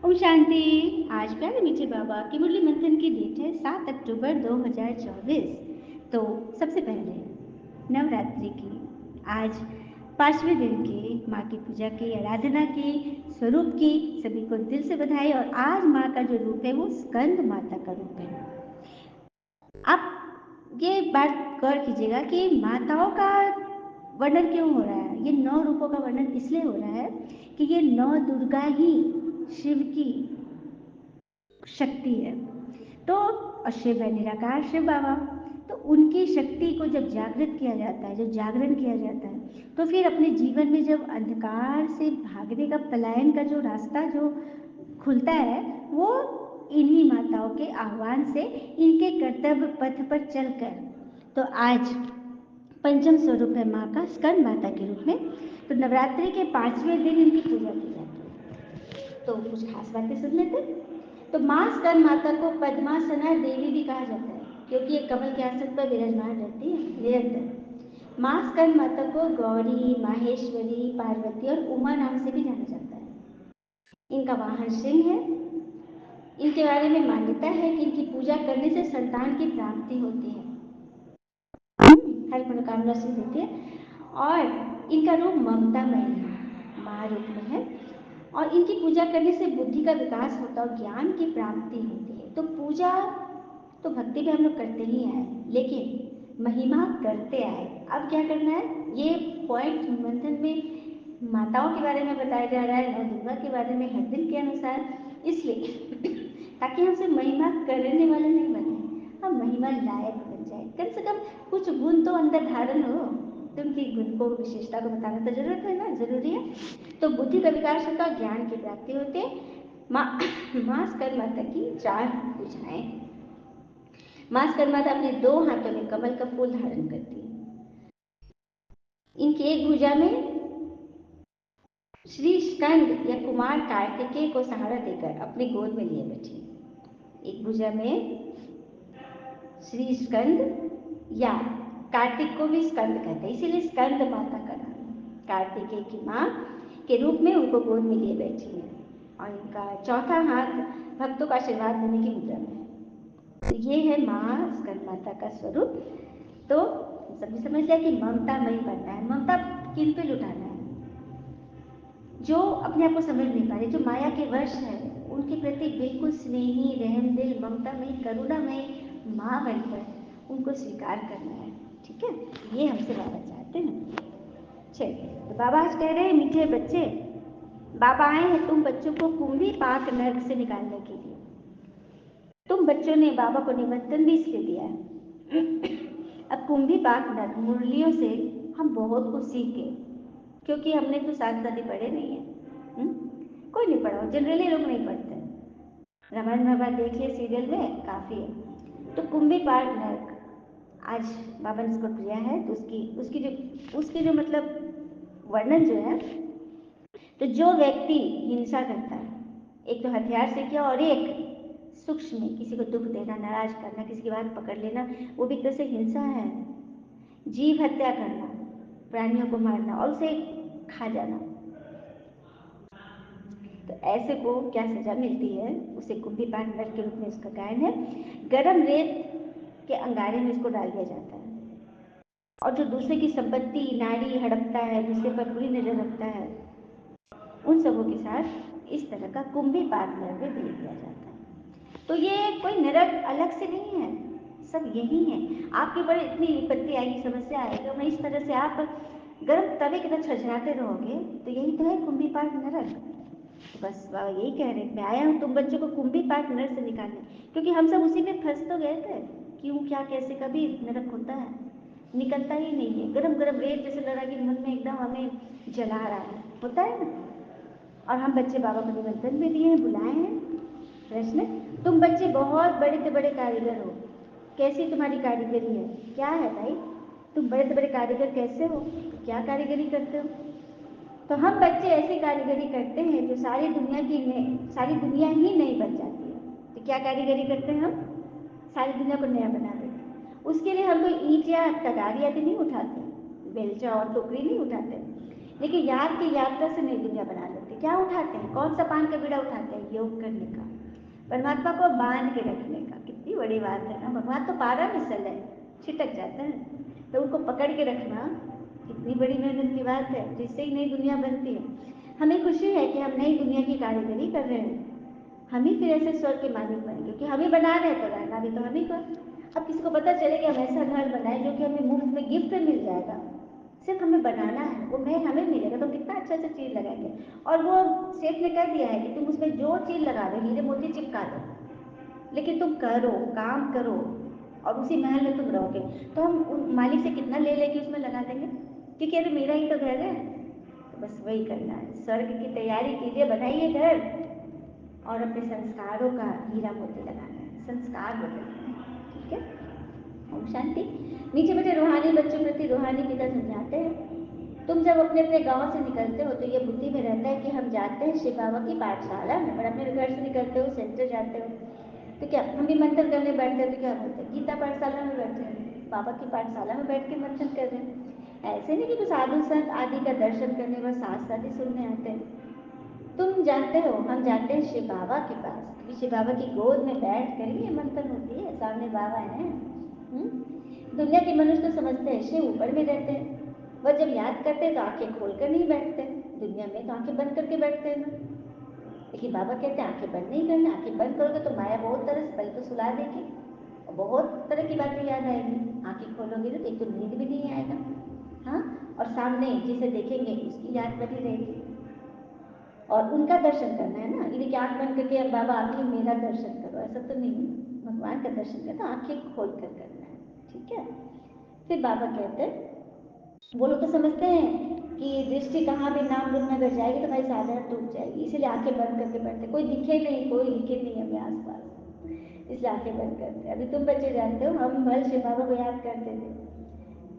ओम शांति। आज प्यारे मीठे बाबा की मुरली मंथन की डेट है 7 अक्टूबर 2024। तो सबसे पहले नवरात्रि की आज 5वें दिन की माँ की पूजा की, आराधना की, स्वरूप की सभी को दिल से बधाई। और आज माँ का जो रूप है वो स्कंद माता का रूप है। आप ये बात गौर कीजिएगा कि माताओं का वर्णन क्यों हो रहा है। ये 9 रूपों का वर्णन इसलिए हो रहा है कि ये 9 दुर्गा ही शिव की शक्ति है। तो शिव है निराकार शिव बाबा, तो उनकी शक्ति को जब जागृत किया जाता है, जब जागरण किया जाता है, तो फिर अपने जीवन में जब अंधकार से भागने का, पलायन का जो रास्ता जो खुलता है, वो इन्हीं माताओं के आह्वान से, इनके कर्तव्य पथ पर चलकर। तो आज पंचम स्वरूप है माँ का स्कंद माता के रूप में। तो नवरात्रि के 5वें दिन इनकी पूजा की जाती है। तो कुछ खास बातें सुन लेते। तो माँ स्कंद माता को पद्मासना देवी भी कहा जाता है, क्योंकि ये कमल के आसन पर विराजमान रहती है निरंतर। माँ स्कंद माता को गौरी, माहेश्वरी, पार्वती और उमा नाम से भी जाना जाता है। इनका वाहन सिंह है। इनके बारे में मान्यता है कि इनकी पूजा करने से संतान की प्राप्ति होती है, हर मनोकामना सिद्ध होती है। और इनका रूप ममतामय है, माँ रूप में है। और इनकी पूजा करने से बुद्धि का विकास होता है और ज्ञान की प्राप्ति होती है। तो पूजा तो भक्ति में हम लोग करते ही आए, लेकिन महिमा करते आए। अब क्या करना है, ये पॉइंट मंथन में माताओं के बारे में बताया जा रहा है, नौ दुर्गा के बारे में हर दिन के अनुसार, इसलिए ताकि हमसे महिमा करने वाले नहीं बने, हम महिमा लायक बन जाए। कम से कम कुछ गुण तो अंदर धारण हो। तो उनकी गुण को, विशेषता को बताना तो जरूरत है ना, जरूरी है। तो बुद्धि का विकास होता है, ज्ञान की प्राप्ति होती है। माँ स्कंद माता की 4 भुजाएं। माँ स्कंद माता अपने 2 हाथों में कमल का फूल धारण करती है। इनकी एक भुजा में श्री स्कंद या कुमार कार्तिकेय को सहारा देकर अपनी गोद में लिए बैठी। एक भुजा में श्री स्कंद, या कार्तिक को भी स्कंद कहते हैं, इसीलिए स्कंद माता का नाम है। कार्तिकेय की माँ के रूप में उनको गोद में लिए बैठी है। और इनका चौथा हाथ भक्तों का आशीर्वाद देने की मुद्रा में है। तो ये है माँ स्कंद माता का स्वरूप। तो सभी समझ लिया कि ममता मई बनना है। ममता किन पे लुटाना है? जो अपने आप को समझ नहीं पा रहे, जो माया के वश है, उनके प्रति बिल्कुल स्नेही, रहम दिल, ममतामयी, करुणामयी माँ बनकर उनको स्वीकार करना है। ठीक है, ये हमसे बाबा चाहते हैं। चलिए, तो बाबा आज कह रहे हैं, मीठे बच्चे, बाबा आए हैं तुम बच्चों को कुंभी पाक नर्क से निकालने के लिए। तुम बच्चों ने बाबा को निमंत्रण भी इसलिए दिया है। अब कुंभी पाक नर्क मुरलियों से हम बहुत कुछ सीखे, क्योंकि हमने तो साथ आदि पढ़े नहीं है। कोई नहीं पढ़ा, जनरली लोग नहीं पढ़ते। रामायण महाभारत देख लिए सीरियल में, काफ़ी है। तो कुंभी पाक नर्क आज बाबा ने इसको दिया है। तो उसकी जो मतलब वर्णन जो है, तो जो व्यक्ति हिंसा करता है, एक तो हथियार से किया, और एक सूक्ष्म में किसी को दुख देना, नाराज करना, किसी की बात पकड़ लेना, वो भी एक तरह से हिंसा है। जीव हत्या करना, प्राणियों को मारना और उसे खा जाना, तो ऐसे को क्या सजा मिलती है, उसे कुंभी पाक नर्क के रूप में इसका गायन है। गर्म रेत के अंगारे में इसको डाल दिया जाता है। और जो दूसरे की संपत्ति, नारी हड़पता है, दूसरे पर बुरी नजर रखता है, उन सबों के साथ इस तरह का कुंभी पाक नर्क में भेज दिया जाता है। तो ये कोई नरक अलग से नहीं है, सब यही है। आपके ऊपर इतनी विपत्ति आएगी, समस्या आएगी, मैं इस तरह से आप गर्म तवे की तरह छछराते रहोगे, तो यही तो है कुंभी पाक नरक। तो बस बाबा यही कह रहे, मैं आया हूँ तुम बच्चों को कुंभी पाक नरक से निकालने, क्योंकि हम सब उसी में फंस तो गए थे। क्यों, क्या, कैसे, कभी नरक होता है, निकलता ही नहीं है। गरम गरम रेत जैसे लगा कि मन में एकदम हमें जला रहा है, होता है ना। और हम बच्चे बाबा को निमंत्रण भी दिए हैं, बुलाए हैं। प्रश्न, तुम बच्चे बहुत बड़े से बड़े कारीगर हो, कैसी तुम्हारी कारीगरी है? क्या है भाई, तुम बड़े से बड़े कारीगर कैसे हो? तो क्या कारीगरी करते हो? तो हम बच्चे ऐसी कारीगरी करते हैं जो सारी दुनिया ही नई बन जाती है। तो क्या कारीगरी करते हैं हम? सारी दुनिया को नया बना देते हैं। उसके लिए हम कोई ईंट या तगारी आदि नहीं उठाते, बेलचा और टोकरी नहीं उठाते, लेकिन याद की यात्रा से नई दुनिया बना लेते। क्या उठाते हैं? कौन सा पान का बीड़ा उठाते हैं? योग करने का, परमात्मा को बांध के रखने का। कितनी बड़ी बात है ना, भगवान तो पारा मिसल है, छिटक जाता है, तो उनको पकड़ के रखना कितनी बड़ी मेहनत की बात है, जिससे ही नई दुनिया बनती है। हमें खुशी है कि हम नई दुनिया की कारीगरी कर रहे हैं, हम ही फिर ऐसे स्वर्ग के मालिक बनेंगे, क्योंकि हम ही बना रहे हैं तो रहना भी तो हम ही को। अब किसी को पता चले कि हम ऐसा घर बनाए जो कि हमें मुफ्त में गिफ्ट में मिल जाएगा, सिर्फ हमें बनाना है, वो मैं हमें मिलेगा, तो कितना अच्छा अच्छा चीज़ लगाएंगे। और वो सेठ ने कह दिया है कि तुम उसमें जो चीज़ लगा दो, हीरे मोती चिपका दो, लेकिन तुम करो, काम करो, और उसी महल में तुम रहोगे। तो हम मालिक से कितना ले लेके उसमें लगा देंगे, क्योंकि अरे मेरा ही तो घर है। तो बस वही करना है, स्वर्ग की तैयारी कीजिए, बनाइए घर, और अपने संस्कारों का हीरा मोती लगाना है, संस्कार बदलना है। ठीक है, ओम शांति। नीचे बैठे रूहानी बच्चों प्रति रूहानी पिता समझाते हैं, तुम जब अपने अपने गांव से निकलते हो तो ये बुद्धि में रहता है कि हम जाते हैं शिव बाबा की पाठशाला में, और अपने घर से निकलते हो सेंटर जाते हो, तो क्या हम भी मंथन करने बैठते हैं, तो क्या बोलते हैं, गीता पाठशाला में बैठे हैं, बाबा की पाठशाला में बैठ के मंथन कर रहे हैं। ऐसे नहीं कि कुछ साधु संत आदि का दर्शन करने व साथ साथ ही सुनने आते हैं। तुम जानते हो हम जाते हैं शिव बाबा के पास, क्योंकि शिव बाबा की गोद में बैठ कर ही मंथन होती है, सामने बाबा हैं। दुनिया के मनुष्य तो समझते हैं शिव ऊपर में रहते हैं, वह जब याद करते हैं तो आंखें खोलकर नहीं बैठते, दुनिया में तो आंखें बंद करके बैठते हैं ना। लेकिन बाबा कहते हैं आंखें बंद नहीं करना, आंखें बंद करोगे तो माया बहुत तरह से पहले तो सुला देगी और बहुत तरह की बातें याद आएगी, आंखें खोलोगे तो एक तो नींद भी नहीं आएगा। हाँ, और सामने जिसे देखेंगे उसकी याद बनी रहेगी, और उनका दर्शन करना है ना, इन्हें आंख बंद करके अब बाबा आके मेरा दर्शन करो, ऐसा तो नहीं है। भगवान का दर्शन करना आंखें खोल कर करना है। ठीक है, फिर बाबा कहते हैं, वो लोग तो समझते हैं कि दृष्टि कहाँ भी नाम रूप में अगर जाएगी तो भाई साधना टूट जाएगी, इसलिए आंखें बंद करके बैठते, कोई दिखे नहीं, कोई दिखे नहीं हमें आसपास, इसलिए आंखें बंद करते। अभी तुम बच्चे जानते हो, हम भले शिव बाबा को याद करते थे,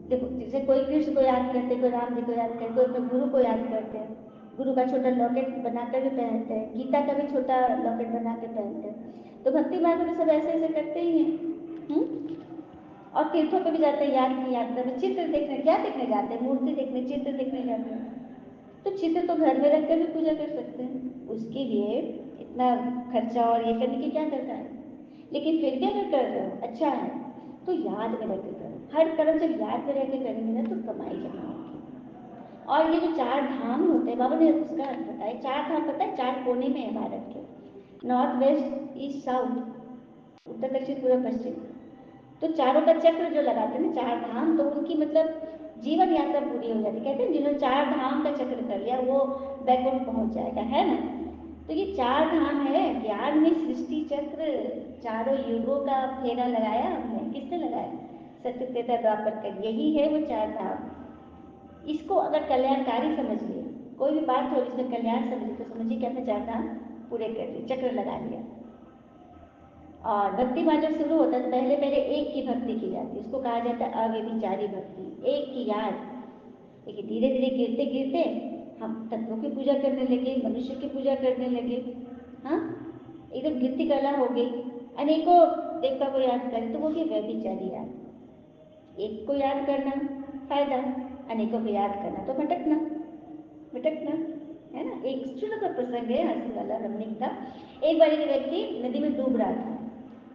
देखो जैसे कोई कृष्ण को याद करते, कोई राम जी को याद करते, कोई अपने गुरु को याद करते हैं, गुरु का छोटा लॉकेट बनाकर भी पहनते हैं, गीता का भी छोटा लॉकेट बना के पहनते हैं। तो भक्ति मार्ग में सब ऐसे ऐसे करते ही हैं। और तीर्थों पे भी जाते हैं, याद की यात्रा में चित्र देखने, क्या देखने जाते हैं, मूर्ति देखने, चित्र देखने जाते हैं। तो चित्र तो घर में रखकर भी पूजा कर सकते हैं, उसके लिए इतना खर्चा और ये करने की क्या दरकार है। लेकिन फिर भी अगर कर रहे हो अच्छा है, तो याद में रख के करो, हर कर्म जब याद में रह के करेंगे ना तो कमाई जमा होगी। और ये जो चार धाम होते हैं, बाबा ने उसका अर्थ बताया, चार धाम पता है, चार कोने में है भारत के, नॉर्थ वेस्ट ईस्ट साउथ, उत्तर दक्षिण पूर्व पश्चिम। तो चारों का चक्र जो लगाते हैं ना चार धाम, तो उनकी मतलब जीवन यात्रा पूरी हो जाती है। कहते हैं जिन्होंने चार धाम का चक्र कर लिया वो बैकुंठ पहुंच जाएगा, है ना। तो ये चार धाम है, ज्ञान में सृष्टि चक्र, चारों युगों का फेरा लगाया हमने, किसने लगाया, सत्य त्रेता द्वापर कर, यही है वो चार धाम। इसको अगर कल्याणकारी समझ लिए, कोई भी बात हो जिसमें कल्याण समझिए, तो समझिए कि हमने चार धाम पूरे कर लिए, चक्र लगा लिया। और भक्ति मार्ग जब शुरू होता है तो पहले पहले एक की भक्ति की जाती है, उसको कहा जाता है अव्यभिचारी भक्ति, एक की याद। लेकिन धीरे धीरे गिरते गिरते हम तत्वों की पूजा करने लगे, मनुष्य की पूजा करने लगे। हाँ, एकदम गिरती कला हो गई, अनेकों देवता को याद करें तो वो भी व्यभिचारी याद। एक को याद करना फायदा, अनेकों को याद करना तो भटकना, भटकना, है ना। एक छोटा सा प्रसंग है हंसी वाला, हमने का एक बार एक व्यक्ति नदी में डूब रहा था,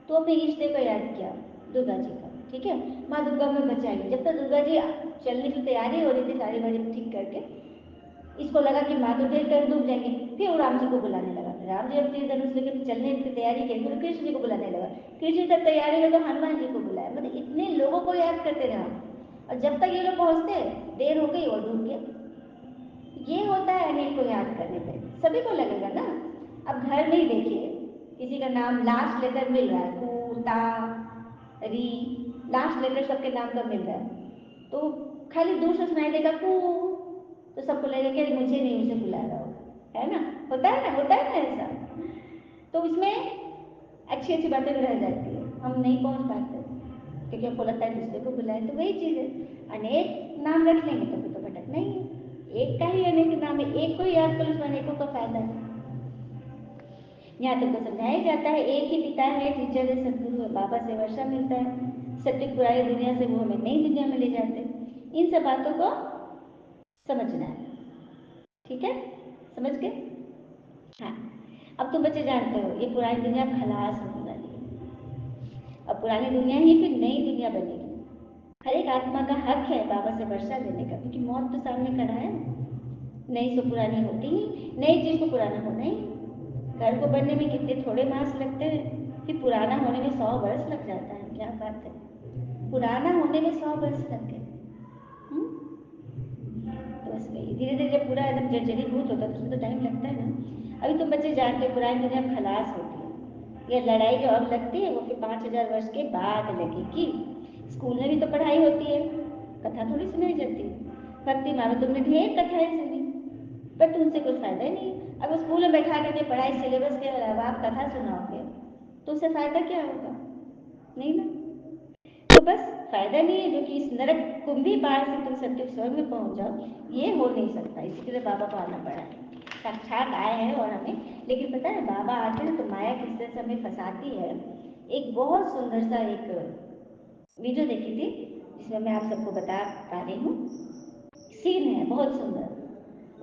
तो अपने इष्ट देव को याद किया, दुर्गा जी का। ठीक है, माँ दुर्गा में बचाएगी। जब तक दुर्गा जी चलने की तैयारी हो रही थी, सारी बारी ठीक करके, इसको लगा कि माँ तो देर कर डूब जाएंगे, फिर वो राम जी को बुलाने लगा। राम जी अपनी धनुष लेकर चलने की तैयारी की, फिर कृष्ण जी को बुलाने लगा, कृष्ण तक तैयारी में तो हनुमान जी को बुलाया, मतलब इतने लोगों को याद करते रहा। और जब तक ये लोग पहुंचते देर हो गई और डूब गया। ये होता है अनेक को याद करने पे, सभी को लगेगा ना। अब घर में ही देखिए, किसी का नाम लास्ट लेटर मिल रहा है, कू ता री, लास्ट लेटर सबके नाम का मिल रहा है, तो खाली दूर से सुनाई देगा कू, तो सबको लगेगा कि मुझे नहीं, उसे बुला रहा होगा, है ना। होता है ना, होता है ना ऐसा। तो इसमें अच्छी अच्छी बातें भी रह जाती है, हम नहीं पहुंच पाते क्योंकि हमको लगता है दूसरे को बुलाए। तो वही चीज़ है, अनेक नाम रख लेंगे तो फिर तो भटकना ही है। एक का ही अनेक नाम है, एक को याद करो, उसमें अनेकों का फायदा है। यहाँ तुमको समझाया जाता है एक ही पिता है, टीचर है, सदगुरु है, बाबा से वर्षा मिलता है, सत्य पुरानी दुनिया से वो हमें नई दुनिया में ले जाते हैं। इन सब बातों को समझना है, ठीक है, समझ गए। हाँ, अब तुम बच्चे जानते हो ये पुरानी दुनिया खलास होने वाली है। अब पुरानी दुनिया ही फिर नई दुनिया बनेगी। हर एक आत्मा का हक है बाबा से वर्षा लेने का, क्योंकि मौत तो सामने खड़ा है। नई से पुरानी होती ही, नई चीज को पुराना होना ही। घर को बनने में कितने थोड़े मास लगते हैं, फिर पुराना होने में 100 वर्ष लग जाता है। क्या बात है, पुराना होने में 100 वर्ष लग गए। तो बस वही धीरे धीरे जब पूरा एकदम जर्जरीभूत होता है तो उसमें तो टाइम लगता है ना। अभी तुम बच्चे जानते हो पुरानी दुनिया अब खलास होती है। यह लड़ाई जो अब लगती है वो फिर 5000 वर्ष के बाद लगेगी। स्कूल में भी तो पढ़ाई होती है, कथा थोड़ी सुनाई जाती है। भक्ति मानो तुमने ढेर कथाएं सुनी, पर तुमसे कोई फायदा ही नहीं। अगर स्कूल में बैठा करके पढ़ाई सिलेबस के अलावा आप कथा सुनाओगे तो उससे फायदा क्या होगा? नहीं ना। तो बस फायदा नहीं है, जो कि इस नरक कुंभी बाढ़ से तुम सत्युग स्वर्ग में पहुंच जाओ, ये हो नहीं सकता। इसी के लिए बाबा को आना पड़ा है। साक्षात आए हैं और हमें, लेकिन पता है बाबा आते हैं तो माया किस तरह से हमें फंसाती है। एक बहुत सुंदर सा एक वीडियो देखी थी जिसमें मैं आप सबको बता पा रही हूँ। सीन है बहुत सुंदर,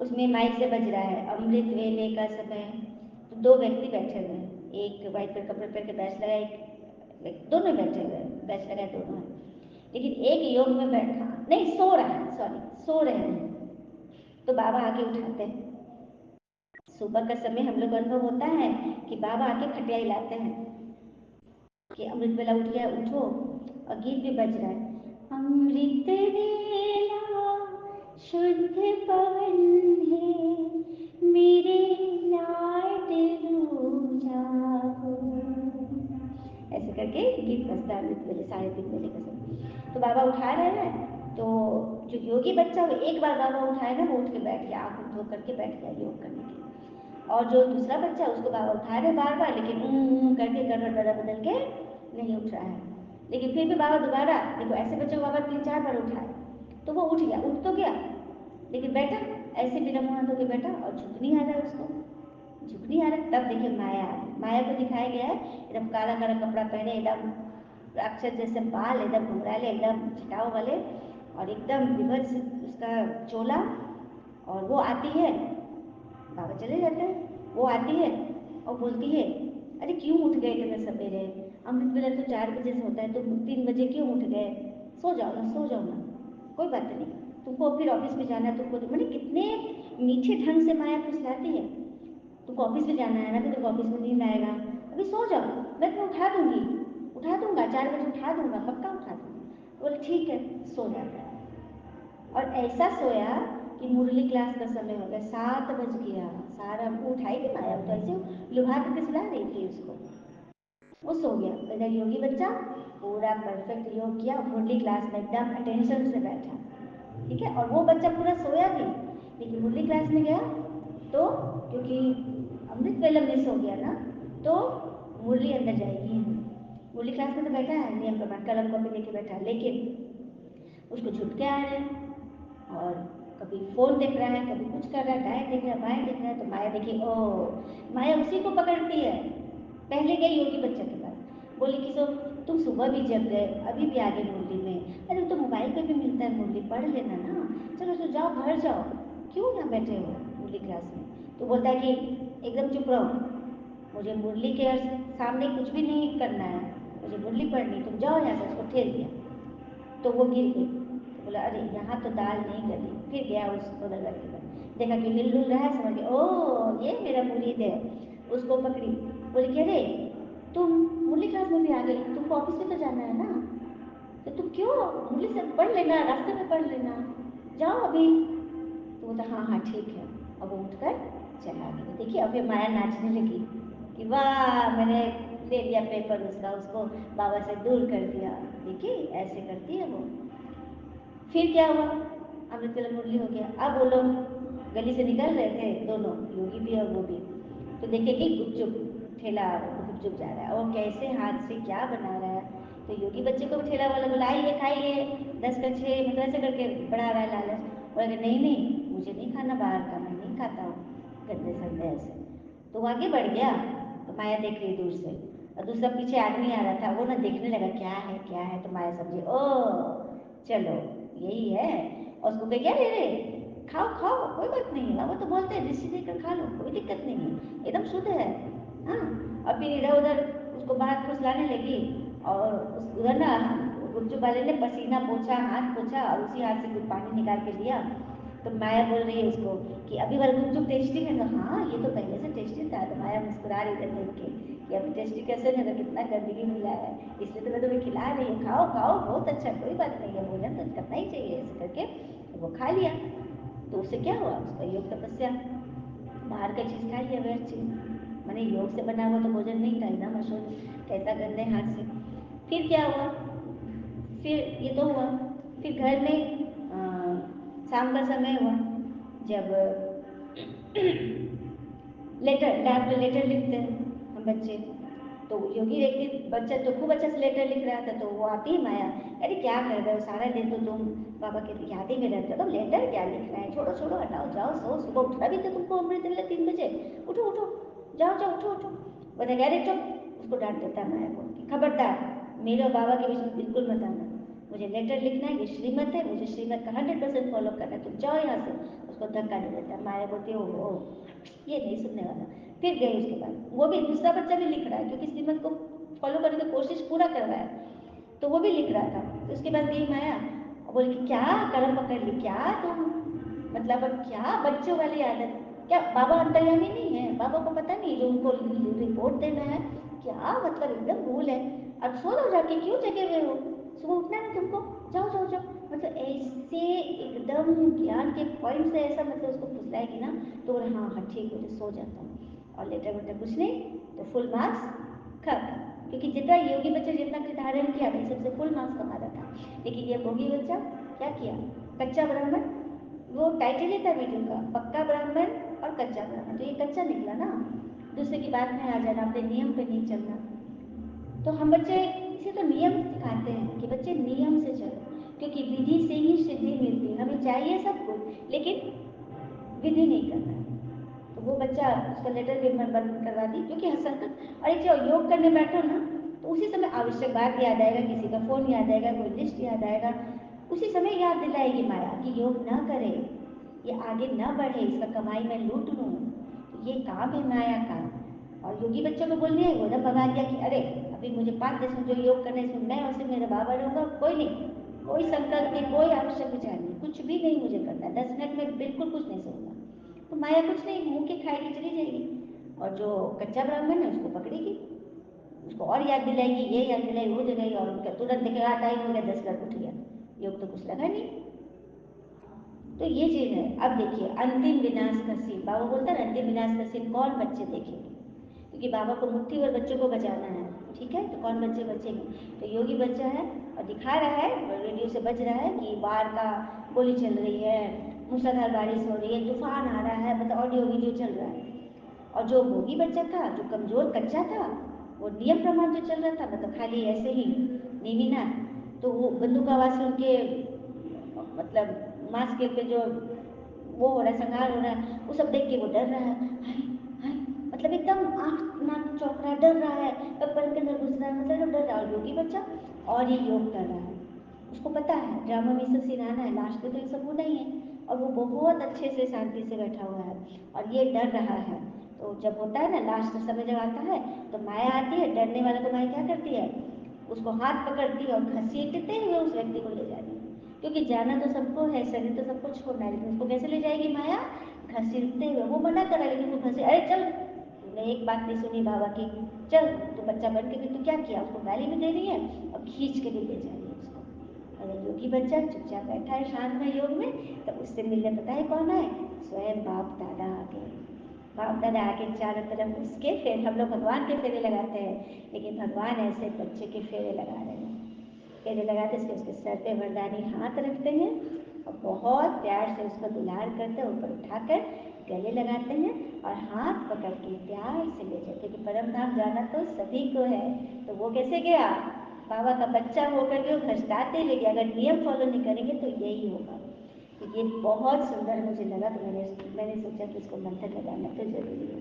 उसमें माइक से बज रहा है अमृत वेले का समय। तो दो व्यक्ति बैठे हुए हैं, एक व्हाइट कलर कपड़े पहन के बैच लगाए, एक दोनों बैठे हुए हैं, बैच लगाए दोनों हैं। लेकिन एक योग में बैठा नहीं, सो रहा है, सॉरी सो रहे हैं। तो बाबा आके उठाते हैं। सुबह का समय हम लोग अनुभव होता है कि बाबा आके खटिया हिलाते हैं कि अमृत वेला उठ गया, उठो। और गीत भी बज रहा है, अमृत वेला शुद्ध पवन है, मेरे लाडलू जागो। ऐसे करके गीत बजता है अमृत वेले, 3:30 बजे का समय। तो बाबा उठा रहे हैं, तो जो योगी बच्चा वो एक बार बाबा उठाए ना, वो उठ के बैठ गया, आंख धो करके बैठ गया योग करने के लिए। और जो दूसरा बच्चा उसको बाबा उठा रहे बार बार, लेकिन करके गड़बड़ बदल के नहीं उठ रहा है। लेकिन फिर भी बाबा दोबारा, देखो ऐसे बच्चों को बाबा 3-4 बार उठाए तो वो उठ गया, उठ तो गया, लेकिन बैठा ऐसे बिना मुँह हाथ धो के बैठा और झुक नहीं आ रहा है उसको, झुक नहीं आ रहा। तब देखिए माया आ गई। माया को दिखाया गया है एकदम काला काला कपड़ा पहने, एकदम राक्षस जैसे बाल, एकदम घुंघराले, एकदम छिटाव वाले, और एकदम विभत्स उसका चोला। और वो आती है, बाबा चले जाते हैं, वो आती है और बोलती है, अरे क्यों उठ गए इतने सवेरे? अमृत वेला तो 4 बजे से होता है, तुम 3 बजे क्यों उठ गए? सो जाओ ना, सो जाओ ना, कोई बात नहीं, तुमको फिर ऑफिस में जाना है, तुमको मैंने कितने मीठे ढंग से माया फुसलाती है। तुमको ऑफिस में जाना है ना, फिर तुमको ऑफिस में नींद आएगा, अभी सो जाओ, मैं तुम्हें उठा दूंगी, उठा दूंगा, 4 बजे उठा दूंगा, पक्का उठा दूंगा। बोले ठीक है, सो जाता है। और ऐसा सोया कि मुरली क्लास का समय हो गया, 7 बज गया, सारा वो उठाई थी माया, तो ऐसे लुभा करके सुला रही थी उसको, वो सो गया। इधर योगी बच्चा पूरा परफेक्ट योग किया, मुरली क्लास में एकदम अटेंशन से बैठा, ठीक है। और वो बच्चा पूरा सोया भी, लेकिन मुरली क्लास में गया तो क्योंकि अमृत वेला मिस हो गया ना, तो मुरली अंदर जाएगी ही नहीं। मुरली क्लास में तो बैठा है नियम प्रमाण, कलम कॉपी लेके बैठा है, लेकिन उसको झुटके आ रहे हैं, और कभी फोन देख रहा है, कभी कुछ कर रहा है, दाएं देख रहा है, बाएं देख रहा है। तो माया देखी, ओ माया उसी को पकड़ती है। पहले गई योगी बच्चा के पास, बोली कि सो तुम सुबह भी जग गए, अभी भी आगे मुरली में, अरे तो मोबाइल पे भी मिलता है मुरली, पढ़ लेना ना, चलो तो जाओ घर जाओ, क्यों ना बैठे हो मुरली क्लास में? तो बोलता है कि एकदम चुप रहो, मुझे मुरली के सामने कुछ भी नहीं करना है, मुझे मुरली पढ़नी, तुम जाओ यहाँ से। उसको ठेल दिया तो वो गिर गई। तो बोला अरे यहाँ तो दाल नहीं गली। फिर गया उसको लगा के पास, देखा कि हिल डुल रहा है, समझ गया ओ ये मेरा मुरीद है। उसको पकड़ी, बोले कि अरे तुम मुरली क्लास में भी आ गई, तुमको ऑफिस में तो जाना है ना, तो तुम क्यों मुरली से पढ़ लेना, रास्ते में पढ़ लेना, जाओ अभी। तो बोलता हाँ हाँ ठीक है। अब वो उठकर चला गया। देखिए अब फिर माया नाचने लगी कि वाह मैंने ले लिया पेपर उसका, उसको बाबा से दूर कर दिया। देखिए ऐसे करती है वो। फिर क्या हुआ, अमृत वेला मुरली हो गया। अब वो लोग गली से निकल रहे थे दोनों, योगी भी और वो भी, तो देखे कि गुपचुप ठेला गुपचुप जा रहा है, और कैसे हाथ से क्या बना रहा है। तो योगी बच्चे को भी ठेला वाला बोला आइए खाइए, 10 का 6, मतलब ऐसे करके बढ़ा रहा है लालच। बोला कि नहीं नहीं मुझे नहीं खाना बाहर का, मैं नहीं खाता हूँ गंदे संदे ऐसे। तो वो आगे बढ़ गया, तो माया देख रही दूर से, और दूसरा पीछे आदमी आ रहा था, वो ना देखने लगा क्या है क्या है। तो माया समझी ओ चलो यही है, और उसको कह क्या ले रहे खाओ खाओ, कोई बात नहीं है, वो तो बोलते हैं दृष्टि देकर खा लो, कोई दिक्कत नहीं है, एकदम शुद्ध है। हाँ, और फिर इधर उधर उसको बाहर फुसलाने लगी, और उस उधर ना गुपचुप वाले ने पसीना पोछा, हाथ पोछा, और उसी हाथ से कुछ पानी निकाल के दिया। तो माया बोल रही है उसको कि अभी वाला गुपचुप टेस्टी है। तो हाँ, ये तो पहले से टेस्टी था। तो माया मुस्कुरा रही इधर देख के कि अभी टेस्टी कैसे नहीं, तो कितना गंदगी मिला है, इसलिए तो मैं तुम्हें खिला रही हूँ, खाओ खाओ, बहुत अच्छा, कोई बात नहीं है, भोजन तो करना ही चाहिए। ऐसे करके वो खा लिया। तो उससे क्या हुआ, उसका योग तपस्या, बाहर का चीज़ खा लिया, व्यर्थ चीज, मैंने योग से बना हुआ तो भोजन नहीं था, एकदम अशुद्ध, कैसा गंदे हाथ से। फिर क्या हुआ, फिर ये तो हुआ। फिर घर में शाम का समय हुआ, जब लेटर लैब में लेटर लिखते हैं हम बच्चे। तो योगी व्यक्ति बच्चा तो खूब अच्छा से लेटर लिख रहा था। तो वो आती है माया, अरे क्या कर रहे हो, सारा दिन तो तुम पापा के याद ही में रहते हो, तो लेटर क्या लिख रहे हैं, छोड़ो छोड़ो, हटाओ, जाओ सो, सुबह उठना भी तो तुमको अमृत वेला 3 बजे, उठो उठो, जाओ जाओ, उठो उठो। बोले अरे चुप, उसको डांट देता है माया को कि खबरदार, मेरे और बाबा के बीच में बिल्कुल मत आना, मुझे लेटर लिखना है, ये श्रीमत है, मुझे श्रीमत का 100% फॉलो करना है, तुम जाओ यहाँ से। उसको धक्का दे देता है। माया बोलती है ओ ये नहीं सुनने वाला। फिर गई, उसके बाद वो भी दूसरा बच्चा भी लिख रहा है, क्योंकि श्रीमत को फॉलो करने की कोशिश पूरा कर रहा है, तो वो भी लिख रहा था। तो उसके बाद गई माया और बोली कि क्या कलम पकड़ ली, क्या तुम, मतलब क्या बच्चों वाली आदत, क्या बाबा अंतर्यामी नहीं है, बाबा को पता नहीं जो उनको रिपोर्ट देना है, क्या मतलब एकदम भूल है। अब सो जाओ जाके, क्यों जगे हुए हो, सुबह उठना है तुमको, जाओ जाओ जाओ। मतलब ऐसे एकदम ज्ञान के पॉइंट से ऐसा मतलब उसको फुसलाएगी ना, तो बोले हाँ हाँ ठीक है, सो जाता हूँ, और लेटर वेटर कुछ नहीं, तो फुल मार्क्स खत्म। क्योंकि जितना योगी बच्चा जितना धारण किया था, सबसे फुल मार्क्स कमा रहा था। लेकिन ये भोगी बच्चा क्या किया, कच्चा ब्राह्मण, वो टाइटल ही था वीडियो का, पक्का ब्राह्मण और कच्चा ब्राह्मण, तो ये कच्चा निकला ना, दूसरे की बात में आ जाना, अपने नियम पे नहीं चलना। तो हम बच्चे इसे तो नियम सिखाते हैं कि बच्चे नियम से चलो, क्योंकि विधि से ही सिद्धि मिलती है, हमें चाहिए सब कुछ लेकिन विधि नहीं करना है। तो वो बच्चा उसका लेटर भी मैं बंद करवा दी, क्योंकि संकट, और एक योग करने बैठो ना, तो उसी समय आवश्यक बात याद आएगा, किसी का फोन याद आएगा, कोई लिस्ट याद आएगा, उसी समय याद दिलाएगी माया कि योग ना करे, ये आगे ना बढ़े, इसका कमाई मैं लूट लूँ, तो ये काम है माया का। और योगी बच्चों को बोल दिया, वो भगा दिया कि अरे अभी मुझे 5 10 मिनट जो योग करना है, इसमें मैं और सिर्फ मेरा बाबा रहूँगा, कोई नहीं, कोई संकल्प नहीं, कोई आवश्यक विचार नहीं, कुछ भी नहीं मुझे करना, 10 मिनट में बिल्कुल कुछ नहीं सोऊंगा। तो माया कुछ नहीं, मुंह के खाएगी, चली जाएगी, और जो कच्चा ब्राह्मण है उसको पकड़ेगी, उसको और याद दिलाएगी, ये याद दिलाई, वो दिलाई, और उनका तुरंत देखेगा टाइम हो गया, 10 मिनट उठ गया, योग तो कुछ लगा नहीं। तो ये चीज है। अब देखिए अंतिम विनाश का सीन, बाबा बोलता है अंतिम विनाश का सीन कौन बच्चे देखेंगे, क्योंकि बाबा को मुट्ठी भर बच्चों को बचाना है, ठीक है, तो कौन बच्चे बचेंगे, तो योगी बच्चा है और दिखा रहा है, रेडियो से बज रहा है कि बाहर का गोली चल रही है, मूसलाधार बारिश हो रही है, तूफान आ रहा है, मतलब ऑडियो वीडियो चल रहा है। और जो भोगी बच्चा था, जो कमजोर कच्चा था, वो नियम प्रमाण जो चल रहा था, मतलब खाली ऐसे ही नीवीना, तो वो बंदूक आवाज सुन के, मतलब मांस के पे जो वो हो रहा है, संहार हो रहा है, वो सब देख के वो डर रहा है, हाय हाय, मतलब एकदम आँख नाक चौंक रहा है, डर रहा है, पैर के अंदर घुस रहा है, मतलब डर रहा है। और योगी बच्चा और ये योग कर रहा है, उसको पता है ड्रामा में सब सिखाना है, लास्ट में तो ये सब होना ही है, और वो बहुत अच्छे से शांति से बैठा हुआ है, और ये डर रहा है। तो जब होता है ना लास्ट समय जब आता है, तो माया आती है, डरने वाले को माया क्या करती है, उसको हाथ पकड़ती है और घसीटते हुए उस व्यक्ति को ले जाती है, क्योंकि जाना तो सबको है, शरीर तो सबको छोड़ना है, लेकिन उसको कैसे ले जाएगी माया, घसीटते हुए। वो मना कर रहा है, लेकिन वो घसी, अरे चल, तूने एक बात नहीं सुनी बाबा की, चल, तू बच्चा बन के भी तू क्या किया, उसको गाली भी दे रही है और खींच के भी ले जा रही है उसको। अगर योगी बच्चा चुपचाप बैठा है शांत में योग में, तो उससे मिलने पता है कौन है, स्वयं बाप दादा आ गए। बाप दादा आके चारों तरफ उसके, फिर हम लोग भगवान के फेरे लगाते हैं, लेकिन भगवान ऐसे बच्चे के फेरे लगा रहे हैं, फेरे लगाते इसके उसके सर पे वरदानी हाथ रखते हैं और बहुत प्यार से उसको दुलार करते हैं, ऊपर उठाकर गले लगाते हैं और हाथ पकड़ के प्यार से ले जाते हैं कि परम धाम जाना तो सभी को है। तो वो कैसे गया, बाबा का बच्चा होकर के वो घसटाते हुए गया। अगर नियम फॉलो नहीं करेंगे तो यही होगा। तो ये बहुत सुंदर मुझे लगा, तो मैंने सोचा कि इसको मंथन लगाना तो जरूरी है,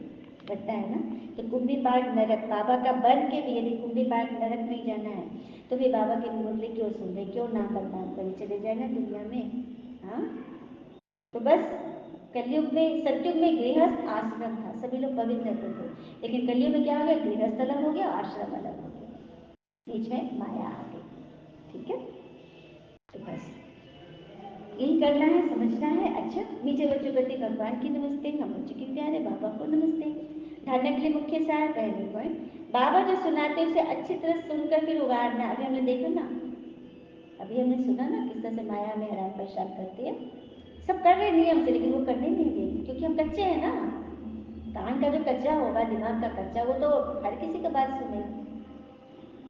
लगता है ना। तो कुंभी पाठ नरक, बाबा का बन के भी यदि कुंभी पाठ नरक में जाना है, तो फिर बाबा की मुरली क्यों सुन रहे, क्यों ना बदनाम करे, चले जाए ना दुनिया में। हाँ, तो बस कलयुग में, सतयुग में गृहस्थ आश्रम था, सभी लोग पवित्र रहते थे, लेकिन कलयुग में क्या हो गया, गृहस्थ अलग हो गया, आश्रम अलग हो गया, बीच में माया आ गई। ठीक है, तो बस यही करना है, समझना है। अच्छा, मीठे बच्चों प्रति भगवान की नमस्ते, हम बच्चों के प्यारे बाबा को नमस्ते। ढालने के लिए मुख्य सार, पहले पॉइंट, बाबा जो सुनाते हैं उसे अच्छी तरह सुनकर फिर उगाड़ना। अभी हमने देखा ना, अभी हमने सुना ना किस तरह से माया में हैरान परेशान करती है। सब कर रहे नियम से, लेकिन वो करने नहीं देगी, क्योंकि हम कच्चे हैं ना। कान का जो कच्चा होगा, दिमाग का कच्चा, वो तो हर किसी का बात सुनेगा।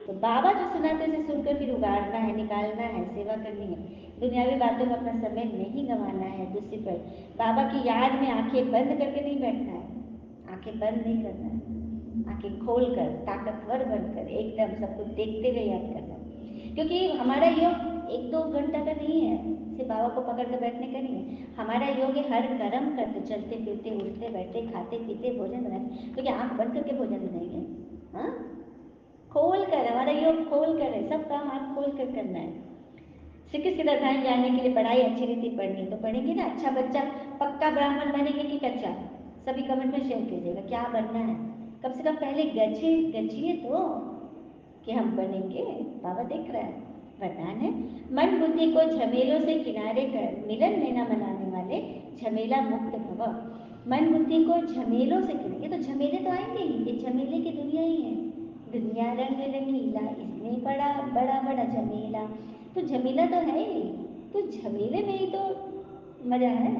तो बाबा जो सुनाते उसे सुनकर फिर उगाड़ना है, निकालना है, सेवा करनी है। दुनियावी बातों में अपना समय नहीं गंवाना है। दूसरी पर, बाबा की याद में आंखें बंद करके नहीं बैठना है, आंखें बंद नहीं करना है, आंखें खोल कर, ताकतवर बनकर एकदम सब कुछ देखते हुए याद करना है। क्योंकि हमारा योग एक दो घंटा का नहीं है, सिर्फ बाबा को पकड़ कर बैठने का नहीं है। हमारा योग है हर कर्म करते, चलते फिरते, उठते बैठते, खाते पीते, भोजन बनाते। तो क्या आंख बंद करके भोजन बनाएंगे? हाँ, खोल कर, हमारा योग खोल कर है, सब काम आप खोल कर करना है। श्री कृष्ण की कथाएं जानने के लिए पढ़ाई अच्छी रीति पढ़नी, तो पढ़ेंगे ना। अच्छा बच्चा पक्का ब्राह्मण बनेंगे कि कच्चा? सभी कमेंट में शेयर कीजिएगा क्या बनना है। कम से कम पहले गच्छिए तो कि हम बनेंगे, बाबा देख रहा है। वरदान है, मन बुद्धि को झमेलों से किनारे कर मिलन में न मनाने वाले झमेला मुक्त भव। मन बुद्धि को झमेलों से किनारे, तो झमेले तो आएंगे ही, ये झमेले की दुनिया ही है। दुनिया रंग रंगीला, इसमें बड़ा बड़ा बड़ा झमेला। तो झमेला तो है ही, तो झमेले में ही तो मजा है।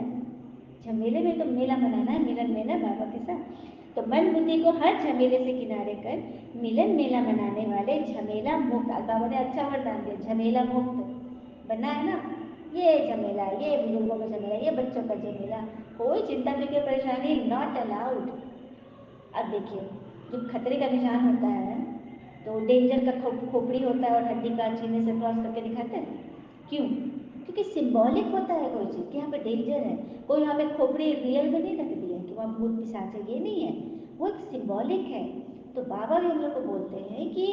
झमेले में तो मेला मनाना है, मिलन मेला बाबा के साथ। तो मन बुद्धि को हर झमेले से किनारे कर मिलन मेला मनाने वाले झमेला मुक्त, बाबा ने अच्छा वरदान दिया, झमेला मुक्त बनना है ना। ये झमेला, ये बुजुर्गों का झमेला, ये बच्चों का झमेला, कोई चिंता फिक्र परेशानी नॉट अलाउड। अब देखिए, जो खतरे का निशान होता है, तो डेंजर का खोपड़ी होता है और हड्डी का छीने से क्रॉस करके दिखाते हैं। क्यों? क्योंकि सिंबॉलिक होता है कोई चीज़ कि यहाँ पे डेंजर है। कोई यहाँ पे खोपड़ी रियल में नहीं रख दी है कि वहाँ भूत पिशाच है, ये नहीं है, वो एक सिंबॉलिक है। तो बाबा भी हम लोग को बोलते हैं कि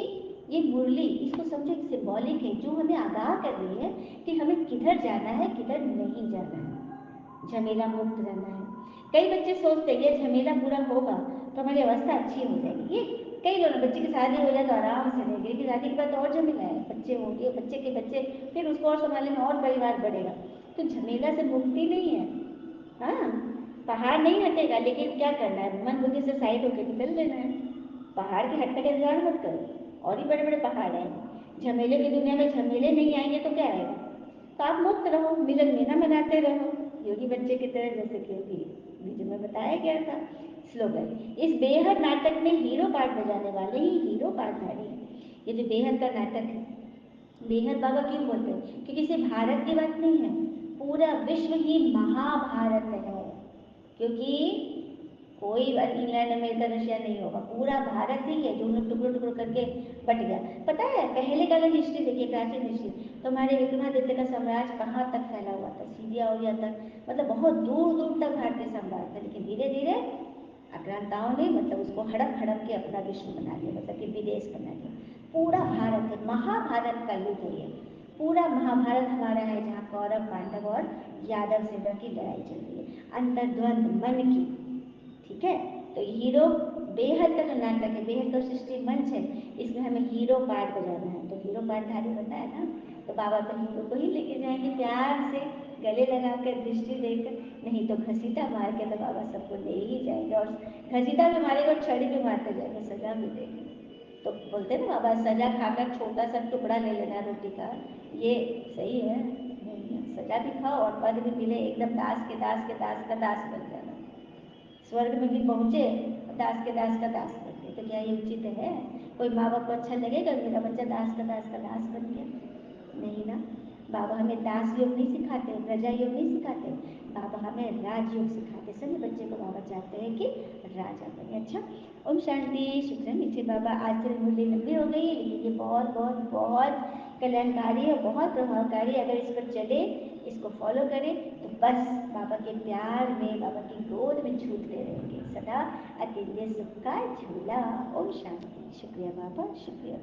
ये मुरली, इसको समझो एक सिंबॉलिक है जो हमें आगाह कर रही है कि हमें किधर जाना है, किधर नहीं जाना है, झमेला मुक्त रहना है। कई बच्चे सोचते हैं ये झमेला पूरा होगा तो हमारी अवस्था अच्छी हो जाएगी। ये कई लोग, बच्चे की शादी हो जाए तो आराम से रहेगी, लेकिन शादी के बाद और झमेला है, बच्चे होंगे, बच्चे के बच्चे, फिर उसको और संभालने में और परिवार बढ़ेगा। तो झमेला से मुक्ति नहीं है। हाँ, पहाड़ नहीं हटेगा, लेकिन क्या करना है, मन बुद्धि से साइड होकर निकल लेना है। पहाड़ के हटने का इंतजार मत करो, और ही बड़े बड़े पहाड़ हैं। झमेले की दुनिया में झमेले नहीं आएंगे तो क्या आएगा? तो आप मुक्त रहो, मिलन मेला मनाते रहो, योगी बच्चे की तरह, जैसे कि अभी बीच में बताया गया था। स्लोगन, इस बेहद नाटक में हीरो पार्ट बजाने वाले ही हीरो पार्टधारी हैं। ये जो बेहद का नाटक है, बेहद बाबा क्यों बोलते हैं? क्योंकि सिर्फ भारत की बात नहीं है, पूरा विश्व ही महाभारत है। क्योंकि कोई इंग्लैंड अमेरिका रशिया नहीं होगा, पूरा भारत ही है जो उन लोग टुकड़ों टुकड़ों करके बट गया। पता है, पहले का हिस्ट्री देखिए, प्राचीन हिस्ट्री, तो हमारे विक्रमादित्य का साम्राज्य कहाँ तक फैला हुआ था, सीरिया और तक, मतलब बहुत दूर दूर तक भारतीय साम्राज्य था। लेकिन धीरे धीरे आक्रांताओं ने मतलब उसको हड़प हड़प के अपना विश्व बना लिया, मतलब कि विदेश बना लिया। पूरा भारत है, महाभारत का युग है ये। पूरा महाभारत हमारा है, जहाँ कौरव पांडव और यादव सेना की लड़ाई चल रही है, अंतर्द्वंद मन की। ठीक है, तो हीरो, बेहद का जो नाटक है, बेहद का सृष्टि मंच है, इसमें हमें हीरो पार्ट बजाना है। तो हीरो पार्टधारी बनना है ना, तो बाबा तो हीरो को ही लेके जाएंगे प्यार से, गले लगाकर, दृष्टि देकर, नहीं तो घसीटा मार के तो बाबा सबको ले ही जाएंगे। और घसीटा भी मारेगा और छड़ी भी मारते जाएंगे, सजा भी देंगे। तो बोलते हैं ना बाबा, सजा खाकर छोटा सा टुकड़ा ले लेना रोटी का, ये सही है? नहीं है, सजा भी खाओ और पद भी मिले, एकदम दास के दास के दास का दास बन जाना। स्वर्ग में भी पहुँचे, दास के दास का दास बन गए, तो क्या ये उचित है? कोई माँ बाप को अच्छा लगेगा मेरा बच्चा दास का दास बन गया? नहीं ना। बाबा हमें दास योग नहीं सिखाते, प्रजा योग नहीं सिखाते, बाबा हमें राजयोग सिखाते। सभी बच्चे को बाबा चाहते हैं कि राजा बने। अच्छा, ओम शांति, शुक्र है मीठे बाबा। आज से मुरली लंबी हो गई है, लेकिन ये बहुत बहुत बहुत कल्याणकारी और बहुत प्रभावकारी। अगर इस पर चले, इसको फॉलो करें, तो बस बाबा के प्यार में, बाबा की गोद में छूटते रहेंगे सदा, अतीन्द्रिय सुख का झूला। ओम शांति। शुक्रिया बाबा, शुक्रिया।